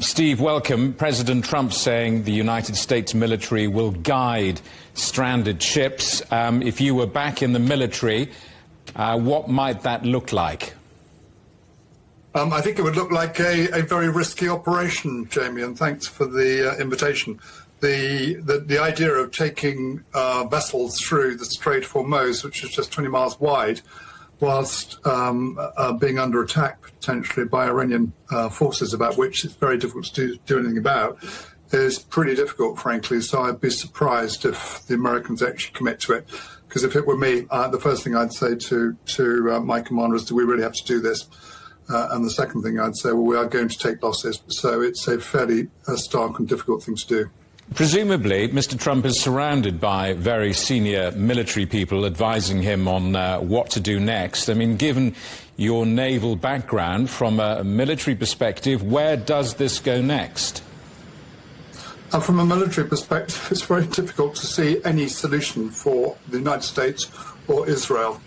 Steve, welcome. President Trump saying the United States military will guide stranded ships. If you were back in the military, what might that look like? I think it would look like a very risky operation, Jamie, and thanks for the invitation. The idea of taking vessels through the Strait of Hormuz, which is just 20 miles wide, whilst being under attack potentially by Iranian forces, about which it's very difficult to do anything about, is pretty difficult, frankly. So I'd be surprised if the Americans actually commit to it. Because if it were me, the first thing I'd say to my commander is, do we really have to do this? And the second thing I'd say, well, we are going to take losses. So it's a fairly stark and difficult thing to do. Presumably, Mr. Trump is surrounded by very senior military people advising him on what to do next. I mean, given your naval background, from a military perspective, where does this go next? From a military perspective, it's very difficult to see any solution for the United States or Israel,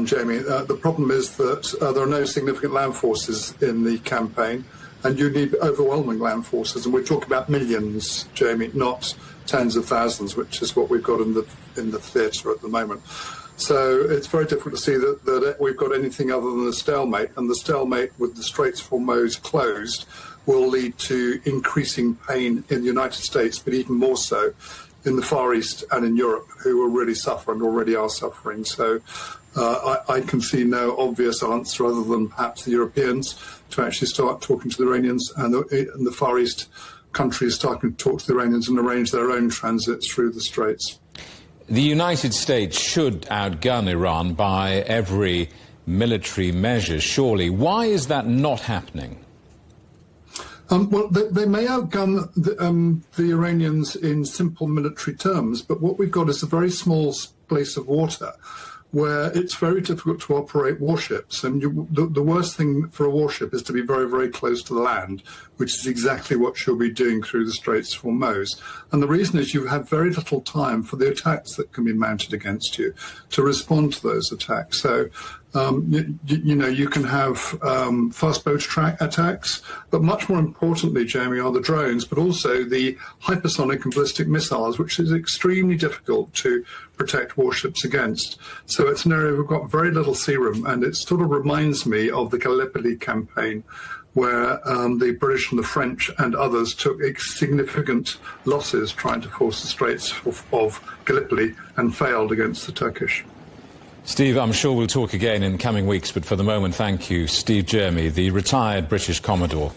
Jamie. The problem is that there are no significant land forces in the campaign, and you need overwhelming land forces, and we're talking about millions, Jamie, not tens of thousands, which is what we've got in the theatre at the moment. So it's very difficult to see that we've got anything other than a stalemate, and the stalemate with the Straits of Hormuz closed will lead to increasing pain in the United States, but even more so in the Far East and in Europe, who will really suffer and already are suffering. So I can see no obvious answer other than perhaps the Europeans to actually start talking to the Iranians, and the Far East countries starting to talk to the Iranians and arrange their own transits through the Straits. The United States should outgun Iran by every military measure, surely. Why is that not happening? Well, they may outgun the Iranians in simple military terms, but what we've got is a very small place of water where it's very difficult to operate warships. And the worst thing for a warship is to be very, very close to the land, which is exactly what she'll be doing through the Straits of Hormuz. And the reason is you have very little time for the attacks that can be mounted against you to respond to those attacks. So, you can have fast boat attacks, but much more importantly, Jamie, are the drones, but also the hypersonic and ballistic missiles, which is extremely difficult to protect warships against. So it's an area we've got very little sea room, and it sort of reminds me of the Gallipoli campaign, where the British and the French and others took significant losses trying to force the Straits of Gallipoli and failed against the Turkish. Steve, I'm sure we'll talk again in coming weeks, but for the moment, thank you. Steve Jermy, the retired British Commodore.